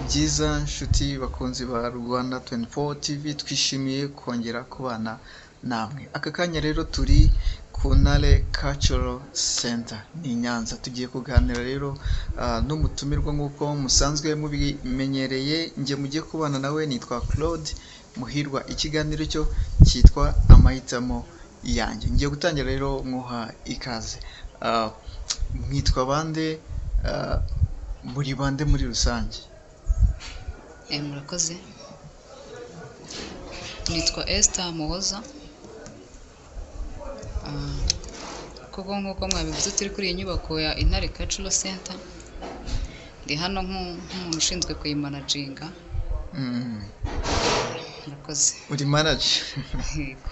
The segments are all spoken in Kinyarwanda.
byiza nshuti bakunzi ba Rwanda 24 TV, twishimiye kongera kubana namwe. Aka kanya rero turi ku Ntare Cultural Center ni Nyanza, tugiye kuganira rero n'umutumirwa nk'uko musanzwe mubimenyereye. Njye mugiye kubana nawe nitwa Claude Muhirwa. Ikiganiro cyo cyitwa amahitamo yanjye. Ngiye gutangira rero muha ikaze. Mwitwa bande, muri bande muri rusange? Murakoze. Nitwa Esther Muhoza. Koko nk'uko mwabivuze turi kuri iyi nyubako ya Intare Cultural Center. Ndi hano nk'umuntu ushinzwe kuyimanaginga. Murakoze. Uri manager? Yego.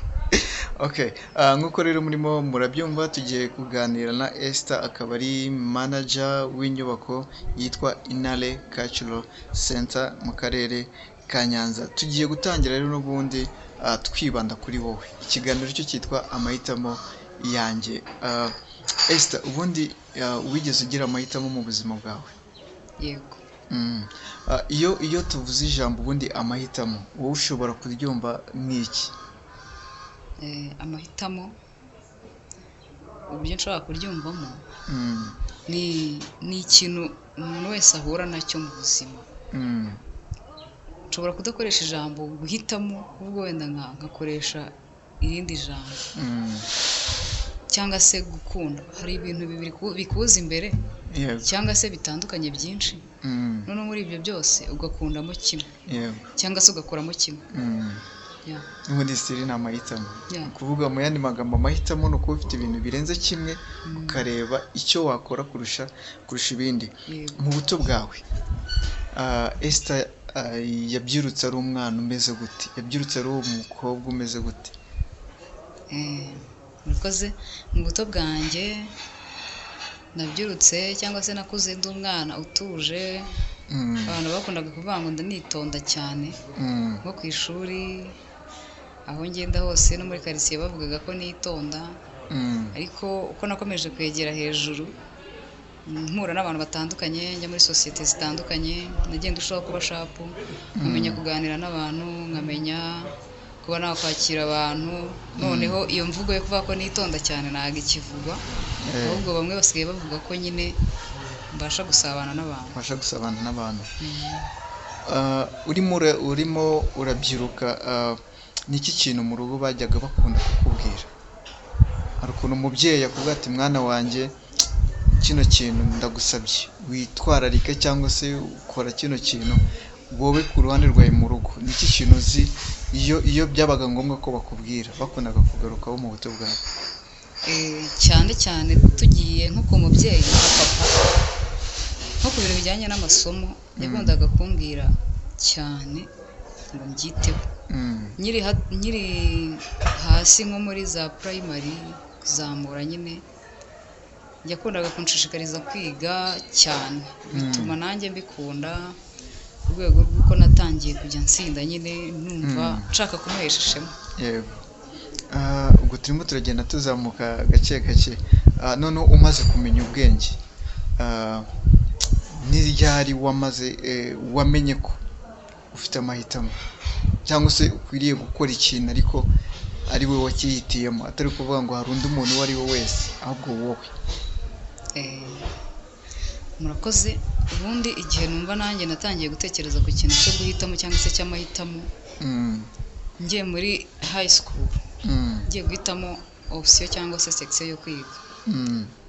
Okay. Nk'uko rero murimo murabyumva, tugiye kuganira na Esther, akaba ari manager w'inyubako yitwa Intare Cultural Center mu karere ka Nyanza. Tugiye gutangira rero n'ubundi twibanda kuri wowe. Ikiganiro cyo cyitwa amahitamo yanjye. Esther, ubundi wigeze ugira amahitamo mu buzima bwawe? Yego. Iyo tuvuze ijambo ubundi amahitamo, wowe ushobora kuryumva nk'iki? Amahitamo, uburyo nshobora kuryumvamo, ni ikintu umuntu wese ahura nacyo mu buzima. Nshobora kudakoresha ijambo guhitamo, ahubwo wenda nkakoresha irindi jambo, cyangwa se gukunda. Hari ibintu bibiri bikuza imbere, cyangwa se bitandukanye byinshi, noneho muri ibyo byose ugakundamo kimwe, cyangwa se ugakoramo kimwe. Ubundi siri ni amahitamo. Kuvuga mu yandi magambo, amahitamo ni ukuba ufite ibintu birenze kimwe, ukareba icyo wakora kurusha ibindi. Mu buto bwawe, Esther yabyirutse ari umwana umeze gute? Yabyirutse ari umukobwa umeze gute? Murakoze. Mu buto bwanjye nabyirutse cyangwa se nakuze ndi umwana utuje. Abantu bakundaga kuvuga ngo ndanitonda cyane, nko ku ishuri, aho ngenda hose no muri quartier bavugaga ko nitonda. Ariko uko nakomeje kwegera hejuru, mpura n'abantu batandukanye, njya muri sosiyete zitandukanye, nagenda ndushaho kuba sharp, nkamenya kuganira n'abantu, nkamenya kuba nakwakira abantu. Noneho iyo mvugo yo kuvuga ko nitonda cyane ntabwo ikivugwa, ahubwo bamwe basigaye bavuga ko nyine mbasha gusabana n'abantu. Urimo urabyiruka, niki kintu mu rugo bajyaga bakunda kukubwira? Hari ukuntu umubyeyi akubwira ati mwana wanjye, kino kintu ndagusabye witwararike cyangwa se ukora kino kintu. Wowe ku ruhande rwawe mu rugo, niki kintu uzi iyo byabaga ngombwa ko bakubwira, bakundaga kugarukaho mu buto bwawe? Cyane cyane tugiye nko ku mubyeyi nka papa, nko ku bintu bijyanye n'amasomo, yakundaga kumbwira cyane ngo mbyiteho. Nkiri hasi nko muri za primary kuzamura nyine, yakundaga kunshishikariza kwiga cyane, bituma nanjye mbikunda, ku rwego rw'uko natangiye kujya nsinda nyine numva nshaka kumuhesha ishema. Yego. Ubwo turimo turagenda tuzamuka gake gake. Noneho umaze kumenya ubwenge, ni ryari wamenye ko ufite amahitamo, cyangwa se ukwiriye gukora ikintu ariko ari wowe wakihitiyemo, atari kuvuga ngo hari undi muntu uwo ari we wese, ahubwo wowe? Murakoze. Ubundi igihe numva nanjye natangiye gutekereza ku kintu cyo guhitamo cyangwa se cy'amahitamo, ngiye muri high school, ngiye guhitamo option cyangwa se section yo kwiga.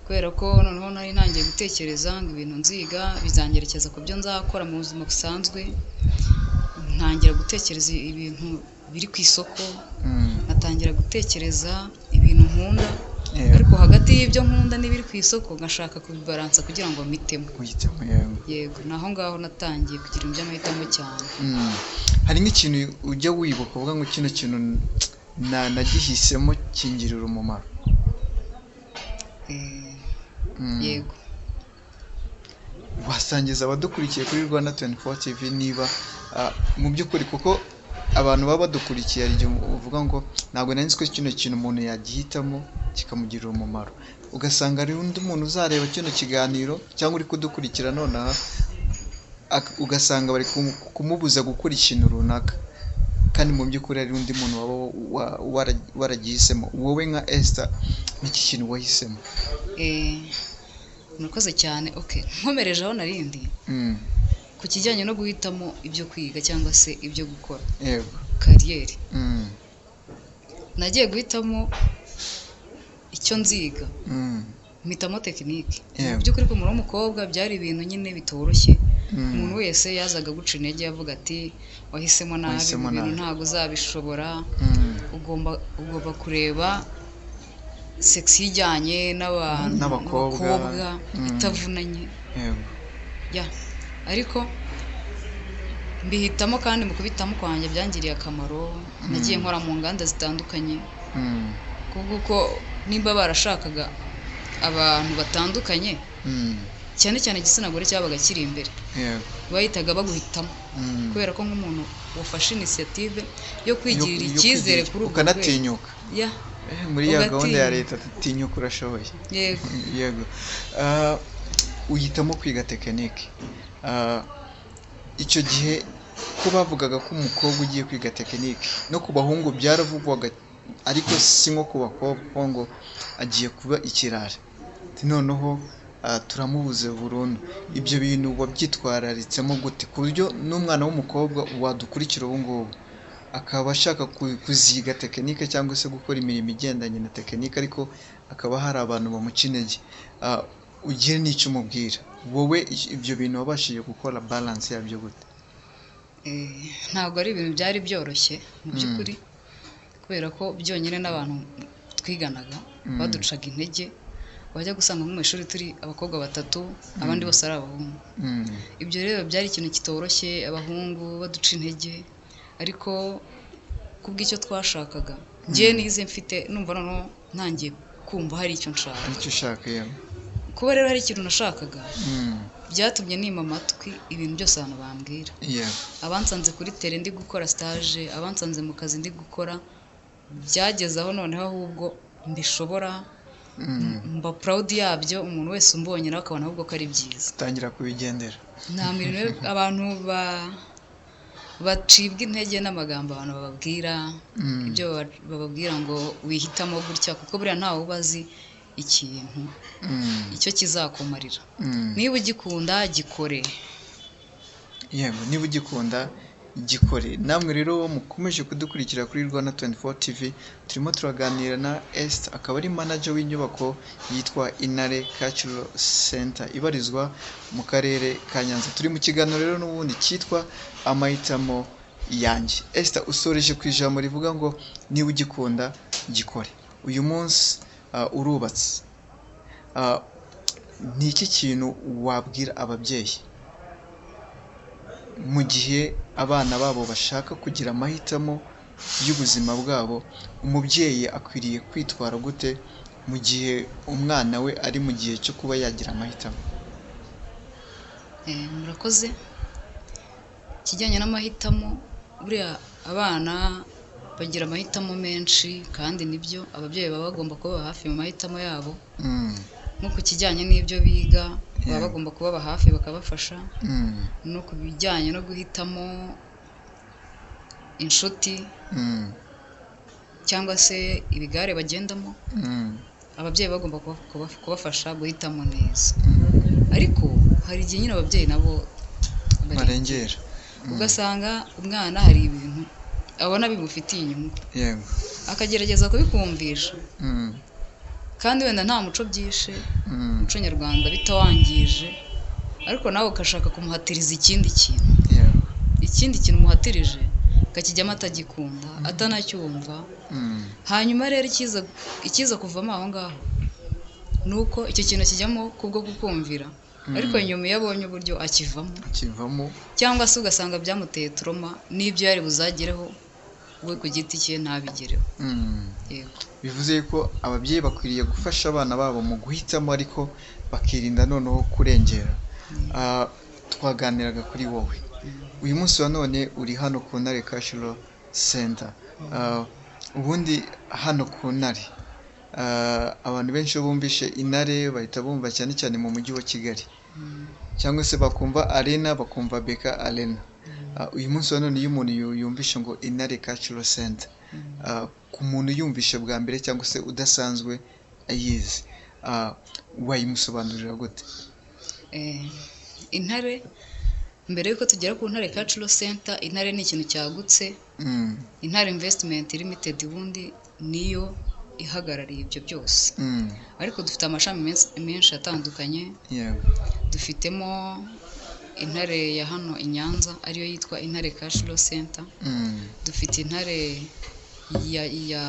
Kubera ko noneho nari ntangiye gutekereza ngo ibintu nziga bizangerekeza ku byo nzakora mu buzima busanzwe. Ntangira gutekereza ibintu biri ku isoko, natangira gutekereza ibintu nkunda, ariko hagati y'ibyo nkunda n'ibiri ku isoko ngashaka kubibaransa kugira ngo mpitemo. Yego, naho ngaho natangiye kugira iby'amahitamo cyane. Hari nk'ikintu ujya wibuka uvuga ngo kino kintu nagihisemo kingirira umumaro? Yego. Wasangiza abadukurikiye kuri Rwanda 24 TV niba mu by'ukuri, kuko abantu baba badukurikiye hari igihe uvuga ngo ntabwo nari nzi ko kino kintu umuntu yagihitamo kikamugirira umumaro, ugasanga hari undi muntu uzareba kino kiganiro cyangwa uri kudukurikira nonaha ugasanga bari kumubuza gukora ikintu runaka kandi mu by'ukuri hari undi muntu waba waragihisemo. Wowe nka Esther n'iki kintu wahisemo? murakoze cyane. Nkomereje aho narindi ku kijyanye no guhitamo ibyo kwiga cyangwa se ibyo gukora, yego, kariyeri, nagiye guhitamo icyo nziga, mpitamo tekinike. Mu by'ukuri ku muntu w'umukobwa byari ibintu nyine bitoroshye. Umuntu wese yazaga guca intege avuga ati wahisemo nabi, ibintu ntabwo uzabishobora, ugomba kureba sex ijyanye n'abakobwa bitavunanye. Ariko mbihitamo, kandi mu kubitamo kwanjye byangiriye akamaro. Nagiye nkora mu nganda zitandukanye, kuko nimba barashakaga abantu batandukanye, cyane cyane igitsina gore cyabaga kiri imbere, bahitaga baguhitamo kubera ko nk'umuntu wafashe initiative yo kwigirira icyizere kuri ubwo ukanatinyuka. Muri ya gahunda ya leta tutinyuka urashoboye. Yego. Uhitamo kwiga tekinike. Icyo gihe ko bavugaga ko umukobwa ugiye kwiga tekinike, no ku bahungu byaravugwaga, ariko si nko ku bakobwa ngo agiye kuba ikirara, noneho turamubuze burundu. Ibyo bintu wabyitwararitsemo gute ku buryo n'umwana w'umukobwa wadukurikira ubu ngubu akaba ashaka kuziga tekinike cyangwa se gukora imirimo igendanye na tekinike, ariko akaba hari abantu bamuca intege? Ugire n'icyo umubwira. Wowe ibyo bintu wabashije gukora balance yabyo gute? Ntabwo ari ibintu byari byoroshye mu by'ukuri, kubera ko byonyine n'abantu twiganaga baducaga intege. Wajya gusanga mu ishuri turi abakobwa 3, abandi bose ari abahungu. Ibyo rero byari ikintu kitoroshye, abahungu baduca intege, ariko kubw'icyo twashakaga, njye nize mfite numva noneho ntangiye kumva hari icyo nshaka. Icyo ushaka? Kuba rero hari ikintu nashakaga, byatumye nima amatwi ibintu byose abantu bambwira. Abansanze kuri tele ndi gukora stage, abansanze mu kazi ndi gukora, byageze aho noneho ahubwo mbishobora, mba proud yabyo. Umuntu wese umbonye nawe akabona ahubwo ko ari byiza, utangira kubigendera. Nta mirimo abantu bacibwa intege n'amagambo abantu bababwira, ibyo bababwira ngo wihitamo gutya, kuko buriya ntawe ubazi ikintu icyo kizakumarira. Niba ugikunda gikore. Yego, niba ugikunda gikore. Namwe rero mukomeje kudukurikira kuri Rwanda 24 TV, turimo turaganira na Esther, akaba ari manager w'inyubako yitwa Intare Cultural Center ibarizwa mu karere ka Nyanza. Turi mu kiganiro rero n'ubundi cyitwa amahitamo yanjye. Esther, usoreje ku ijambo rivuga ngo niba ugikunda gikore. Uyu munsi urubatse, ni iki kintu wabwira ababyeyi mu gihe abana babo bashaka kugira amahitamo y'ubuzima bwabo? Umubyeyi akwiriye kwitwara gute mu gihe umwana we ari mu gihe cyo kuba yagira amahitamo? Murakoze. Ikijyanye n'amahitamo, buriya abana bagira amahitamo menshi, kandi nibyo ababyeyi baba bagomba kuba hafi mu mahitamo yabo. Nko ku kijyanye n'ibyo biga, baba bagomba kubaba hafi bakabafasha. No ku bijyanye no guhitamo inshuti cyangwa se ibigare bagendamo, ababyeyi bagomba kubafasha guhitamo neza. Ariko hari igihe nyine ababyeyi nabo barengera, ugasanga umwana hari ibintu abona bimufitiye inyungu, akagerageza kubikumvisha, kandi wenda nta muco byishe, umuco nyarwanda bitawangije, ariko nawe ukashaka kumuhatiriza ikindi kintu umuhatirije akakijyamo atagikunda, atanacyumva. Hanyuma rero ikiza kuvamo aho ngaho ni uko icyo kintu kijyamo kubwo kukumvira, ariko nyuma iyo abonye uburyo akivamo, cyangwa se ugasanga byamuteye trauma, n'ibyo yari buzagereho we ku giti cye ntabigereho. Bivuze ko ababyeyi bakwiriye gufasha abana babo mu guhitamo, ariko bakirinda noneho kurengera. Twaganiraga kuri wowe, uyu munsi wa none uri hano ku Ntare Cultural Center. Ubundi hano ku Ntare, abantu benshi bumvishe Intare bahita bumva cyane cyane mu mujyi wa Kigali. cyangwa se bakumva arena bakumva beka arena. Uyu munsi wa none iyo umuntu yumvishe ngo Intare Cultural Center, ku muntu yumvishe bwa mbere cyangwa se udasanzwe ayizi, wayimusobanurira gute? Intare, mbere yuko tugera ku Intare Cultural Center, Intare ni ikintu cyagutse. Intare Investment Limited ubundi niyo ihagarariye ibyo byose, ariko dufite amashami menshi atandukanye. Dufitemo Intare ya hano i Nyanza ariyo yitwa Intare Cultural Center. Dufite Intare ya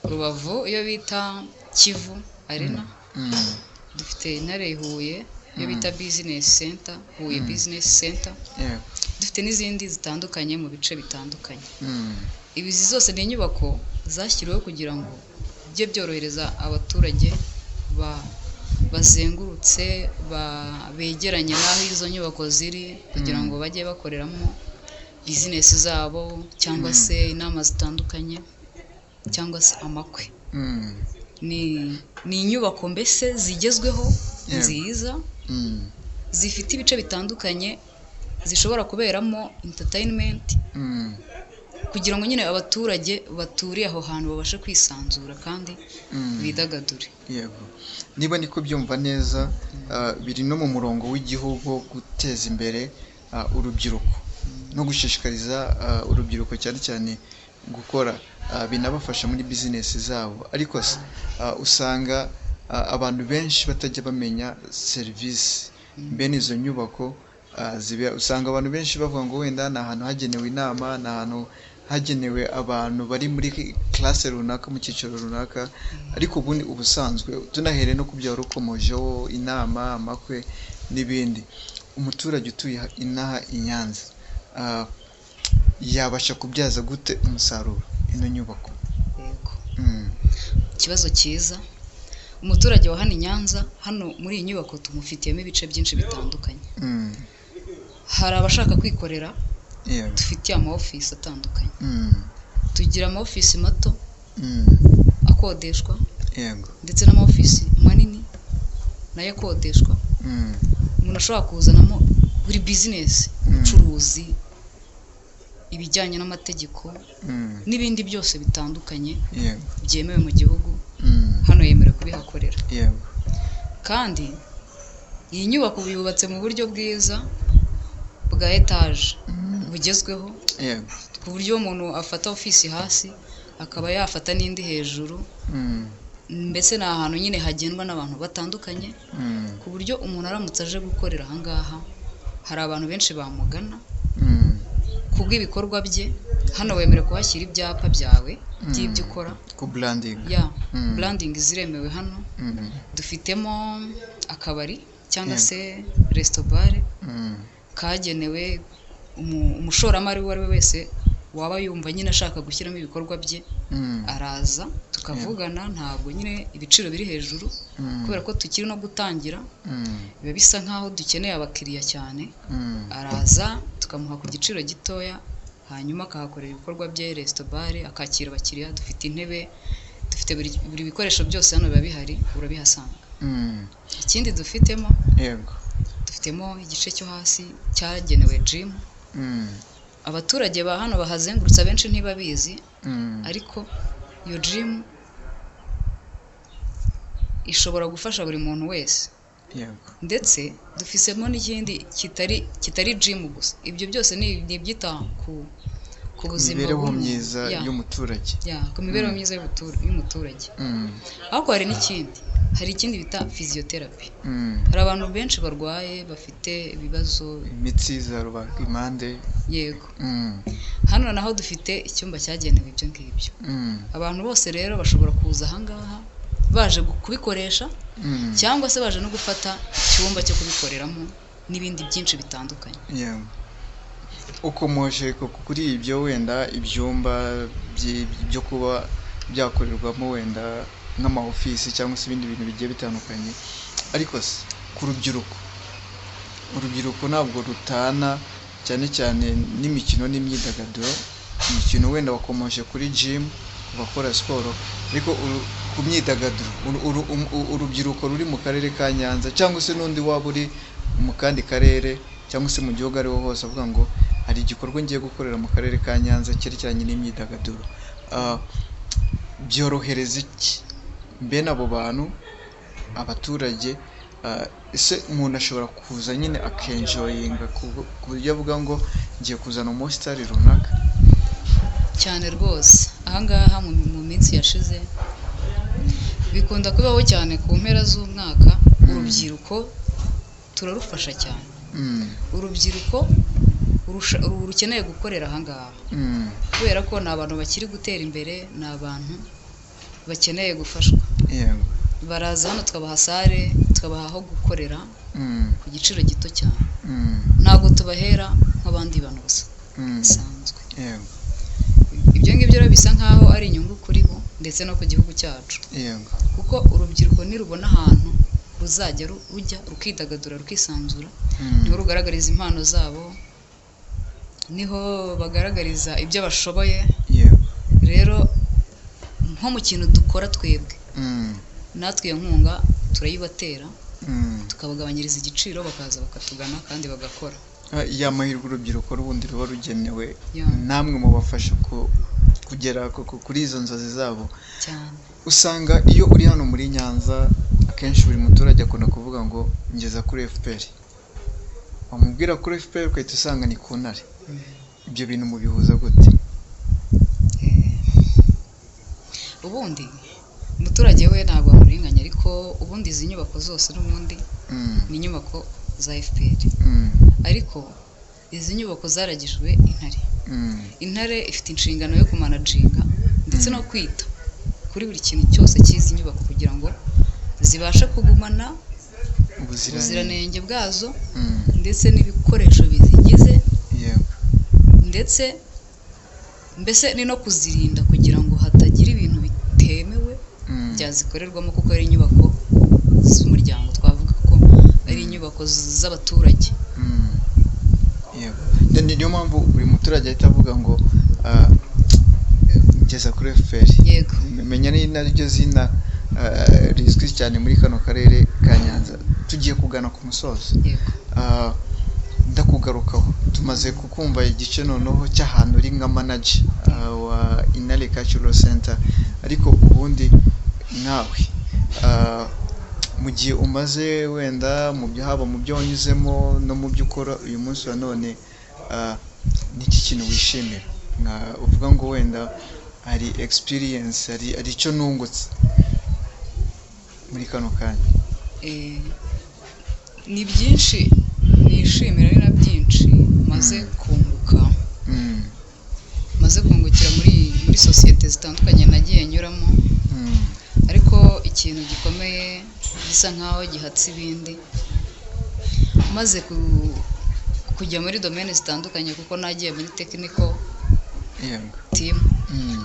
Rubavu iyo bita Kivu Arena. Dufite Intare Huye iyo bita Business Center, Huye Business Center. Dufite n'izindi zitandukanye mu bice bitandukanye. Izi zose ni inyubako zashyiriweho kugira ngo bijye byorohereza abaturage bazengurutse begeranye n'aho izo nyubako ziri, kugira ngo bajye bakoreramo bizinesi zabo, cyangwa se inama zitandukanye, cyangwa se amakwe. Ni inyubako mbese zigezweho nziza, zifite ibice bitandukanye zishobora kuberamo entertainment, kugira ngo nyine abaturage baturiye aho hantu babashe kwisanzura kandi bidagadure. Yego, niba niko byumva neza, biri no mu murongo w'igihugu wo guteza imbere urubyiruko no gushishikariza urubyiruko cyane cyane gukora binabafasha muri bizinesi zabo. Ariko usanga abantu benshi batajya bamenya serivisi bene izo nyubako zibera. Usanga abantu benshi bavuga ngo wenda ni ahantu hagenewe inama, ni ahantu hagenewe abantu bari muri classe runaka, mu cyiciro runaka. Ariko ubundi ubusanzwe tunahere no kubya rukomojeho inama, amakwe n'ibindi, umuturage utuye inaha i Nyanza yabasha kubyaza gute umusaruro ino nyubako? Yego, ikibazo cyiza. Umuturage wa hano i Nyanza, hano muri iyi nyubako tumufitiyemo ibice byinshi bitandukanye. Hari abashaka kwikorera, dufitiye ama office atandukanye. Tugira ama office mato akodeshwa, ndetse n'ama office manini nayo akodeshwa. Umuntu ashobora kuzanamo buri business, ubucuruzi, ibijyanye n'amategeko n'ibindi byose bitandukanye byemewe mu gihugu, hano yemerewe kubihakorera. Kandi iyi nyubako yubatse mu buryo bwiza bwa etaje bugezweho, ku buryo umuntu afata ofisi hasi akaba yafata n'indi hejuru. Mbese ni ahantu nyine hagendwa n'abantu batandukanye, ku buryo umuntu aramutse aje gukorera aha ngaha, hari abantu benshi bamugana kubw'ibikorwa bye. Hano wemerewe kuhashyira ibyapa byawe by'ibyo ukora, ku branding. Branding ziremewe hano. Dufitemo akabari cyangwa se resto bar kagenewe umushoramari uwo ari we wese waba yumva nyine ashaka gushyiramo ibikorwa bye, araza tukavugana. Ntabwo nyine ibiciro biri hejuru, kubera ko tukiri no gutangira, biba bisa nkaho dukeneye abakiriya cyane. Araza tukamuha ku giciro gitoya, hanyuma akahakorera ibikorwa bye, resto bar, akakira abakiriya. Dufite intebe, dufite buri bikoresho byose hano biba bihari, urabihasanga. Ikindi dufitemo igice cyo hasi cyagenewe gym. Abaturage ba hano bahazengurutse abenshi ntibabizi, ariko iyo gym ishobora gufasha buri muntu wese. Ndetse dufisemo n'ikindi kitari gym gusa. Ibyo byose ni ibyita ku buzima myiza y'umuturage, ku mibereho myiza y'umuturage. Ariko hari n'ikindi, hari ikindi bita physiotherapy. Hari abantu benshi barwaye bafite ibibazo imitsi za rubagimpande. Yego, hano naho dufite icyumba cyagenewe ibyo ngibyo. Abantu bose rero bashobora kuza aha ngaha baje kubikoresha, cyangwa se baje no gufata icyumba cyo kubikoreramo n'ibindi byinshi bitandukanye. Ukomoje kuri ibyo, wenda ibyumba byo kuba byakorerwamo wenda nk'ama office cyangwa se ibindi bintu bigiye bitandukanye. Ariko ku urubyiruko ntabwo rutana cyane cyane n'imikino n'imyidagaduro. Imikino wenda wakomoje kuri gym, bakora siporo, ariko ku myidagaduro urubyiruko ruri mu karere ka Nyanza cyangwa se n'undi waba uri mu kandi karere cyangwa se mu gihugu ariho hose avuga ngo hari igikorwa ngiye gukorera mu karere ka Nyanza cyerekeranye n'imyidagaduro, byorohereza iki mbene abo bantu abaturage? Ese umuntu ashobora kuza nyine akenjoyinga ku buryo avuga ngo ngiye kuzana umusitari runaka? cyane rwose. Ahangaha mu minsi yashize bikunda kubaho cyane ku mpera z'umwaka, urubyiruko turarufasha cyane. Urubyiruko rukeneye gukorera ahangaha kubera ko ni abantu bakiri gutera imbere, ni abantu bakeneye gufashwa. Baraza hano tukabaha sale, tukabaha aho gukorera ku giciro gito cyane, ntabwo tubahera nk'abandi bantu gusa bisanzwe. Ibyo ngibyo rero bisa nk'aho ari inyungu kuri bo ndetse no ku gihugu cyacu, kuko urubyiruko nirubona ahantu ruzajya rujya rukidagadura rukisanzura, niho rugaragariza impano zabo, niho bagaragariza ibyo bashoboye. Rero nko mu kintu dukora twebwe, natwe iyo nkunga turayibatera, tukabagabanyiriza igiciro, bakaza bakatugana kandi bagakora. Ya mahirwe urubyiruko rubundi ruba rugenewe, namwe mubafasha kugera kuri izo nzozi zabo cyane. Usanga iyo uri hano muri Nyanza, akenshi buri muturage akunda kuvuga ngo ngeza kuri FPR, wamubwira kuri FPR ukahita usanga ni ku ntare. Ibyo bintu mubihuza gute? Ubundi umuturage we ntabwo amurenganya, ariko ubundi izi nyubako zose n'ubundi ni inyubako za FPR, ariko izi nyubako zaragijwe intare. Intare ifite inshingano yo kumanaginga ndetse no kwita kuri buri kintu cyose cy'izi nyubako kugira ngo zibashe kugumana ubuziranenge bwazo ndetse n'ibikoresho bizigize, ndetse mbese ni no kuzirinda kugira ngo hatagira ibintu bitemewe byazikorerwamo, kuko ari inyubako z'umuryango, twavuga ko ari inyubako z'abaturage. Niyo mpamvu buri muturage ahita avuga ngo ngeza kuri FPR. Yego, menya ni naryo zina rizwi cyane muri kano karere ka Nyanza. Tugiye kugana ku musozo, ndakugarukaho. Tumaze kukumva igice noneho cy'ahantu uri nka manager wa Inale Cultural Center, ariko ubundi nawe mu gihe umaze wenda mu byo haba mu byo wanyuzemo no mu byo ukora uyu munsi wa none, n'iki kintu wishimira uvuga ngo wenda hari experience, hari icyo nungutse muri kano kanya? Ni byinshi nishimira, ari na byinshi maze kunguka, maze kungukira muri sosiyete zitandukanye nagiye nyuramo. Ariko ikintu gikomeye gisa nkaho gihatse ibindi, maze kujya muri domaine zitandukanye, kuko nagiye muri technical team,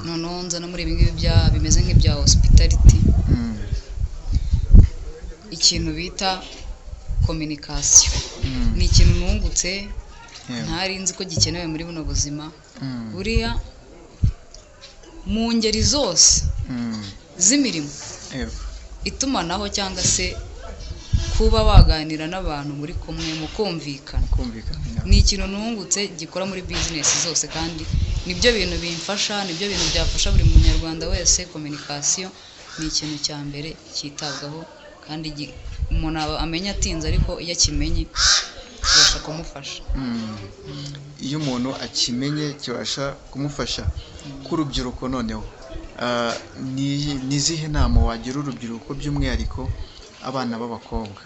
noneho nza no muri ibi ngibi bimeze nk'ibya hospitality, ikintu bita communication. Ni ikintu nungutse ntari nzi ko gikenewe muri buno buzima, buriya mu ngeri zose z'imirimo, itumanaho cyangwa se kuba waganira n'abantu muri kumwe mu kumvikana, ni ikintu nungutse gikora muri business zose, kandi nibyo bintu bimfasha, nibyo bintu byafasha buri munyarwanda wese. Communication ni ikintu cya mbere cyitabwaho, kandi umuntu amenya atinze, ariko iyo akimenye kibasha kumufasha. Iyo umuntu akimenye kibasha kumufasha. K'urubyiruko noneho, ni izihe nama wagira urubyiruko, by'umwihariko abana b'abakobwa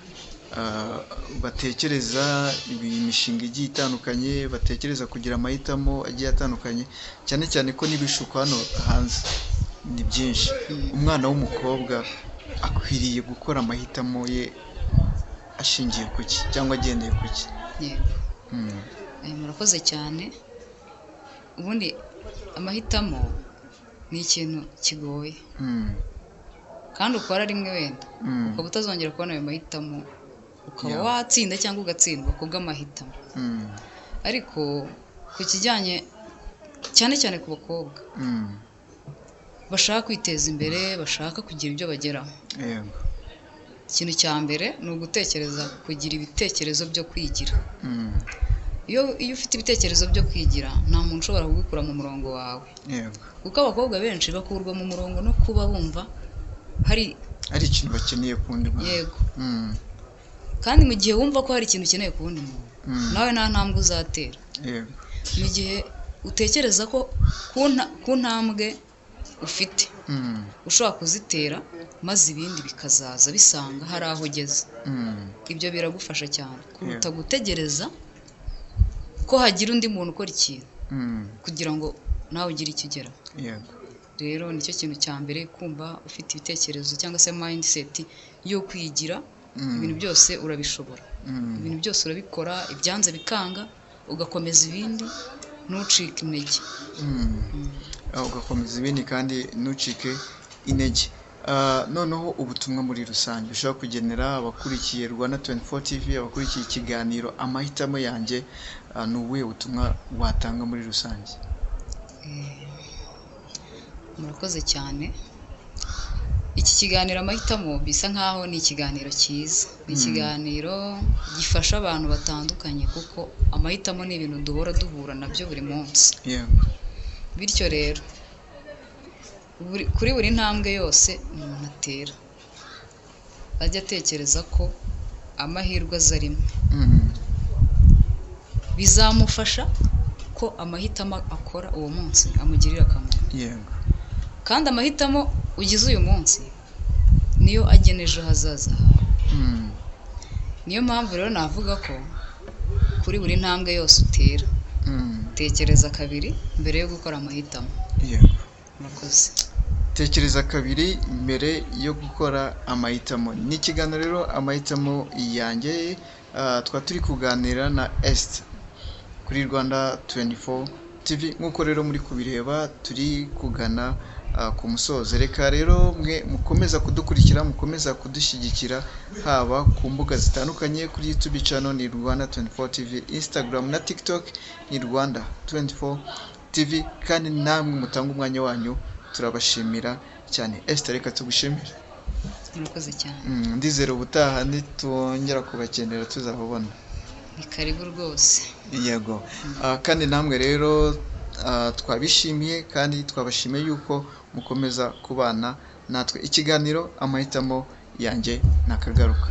batekereza imishinga igiye itandukanye, batekereza kugira amahitamo agiye atandukanye, cyane cyane ko n'ibishuko hano hanze ni byinshi? Umwana w'umukobwa akwiriye gukora amahitamo ye ashingiye ku ki, cyangwa agendeye ku ki? Murakoze cyane. Ubundi amahitamo ni ikintu kigoye, kandi ukora rimwe wenda ukaba utazongera kubona ayo mahitamo, ukaba watsinda cyangwa ugatsindwa kubw'amahitamo. Ariko ku kijyanye cyane cyane ku bakobwa bashaka kwiteza imbere, bashaka kugira ibyo bageraho, ikintu cya mbere ni ugutekereza, kugira ibitekerezo byo kwigira. Iyo ufite ibitekerezo byo kwigira nta muntu ushobora kugukura mu murongo wawe, kuko abakobwa benshi bakurwa mu murongo no kuba bumva hari ikintu bakeneye ku wundi muntu. Yego. Kandi mu gihe wumva ko hari ikintu ukeneye ku wundi muntu, nawe nta ntambwe uzatera. Mu gihe utekereza ko ku ntambwe ufite ushobora kuzitera, maze ibindi bikazaza bisanga hari aho ugeze, ibyo biragufasha cyane kuruta gutegereza ko hagira undi muntu ukora ikintu kugira ngo nawe ugire icyo ugeraho. Rero nicyo kintu cya mbere, kumva ufite ibitekerezo cyangwa se mindset yo kwigira. Ibintu byose urabishobora, ibintu byose urabikora, ibyanze bikanga ugakomeza ibindi, ntucike intege. Ugakomeza ibindi kandi ntucike intege. Noneho ubutumwa muri rusange ushobora kugenera abakurikiye Rwanda 24 TV, abakurikiye ikiganiro amahitamo yanjye, ni ubuhe butumwa watanga muri rusange? Murakoze cyane. Iki kiganiro amahitamo bisa nkaho ni ikiganiro cyiza, ni ikiganiro gifasha abantu batandukanye, kuko amahitamo ni ibintu duhora duhura nabyo buri munsi. Bityo rero kuri buri ntambwe yose umuntu atera, ajya atekereza ko amahirwe aza rimwe, bizamufasha ko amahitamo akora uwo munsi amugirira akamaro. Kandi amahitamo ugize uyu munsi niyo agena ejo hazaza hawe. Niyo mpamvu rero navuga ko kuri buri ntambwe yose utera, tekereza kabiri mbere yo gukora amahitamo. Murakoze. Tekereza kabiri mbere yo gukora amahitamo. Ni ikiganiro rero amahitamo yanjye, twa turi kuganira na Esther kuri Rwanda 24 TV. Nk'uko rero muri kubireba turi kugana ku musozo. Reka rero mwe mukomeza kudukurikira, mukomeza kudushyigikira, haba ku mbuga zitandukanye kuri YouTube channel ni Rwanda 24 TV, Instagram na TikTok ni Rwanda 24 TV, kandi namwe mutanga umwanya wanyu turabashimira cyane. Esther, reka tugushimire. Murakoze cyane. Ndizera ubutaha nitwongera kubakenera tuzababona. Ni karibu rwose. Yego. Kandi namwe rero twabishimiye kandi twabashimiye yuko mukomeza kubana natwe. Ikiganiro amahitamo yanjye nakagaruka.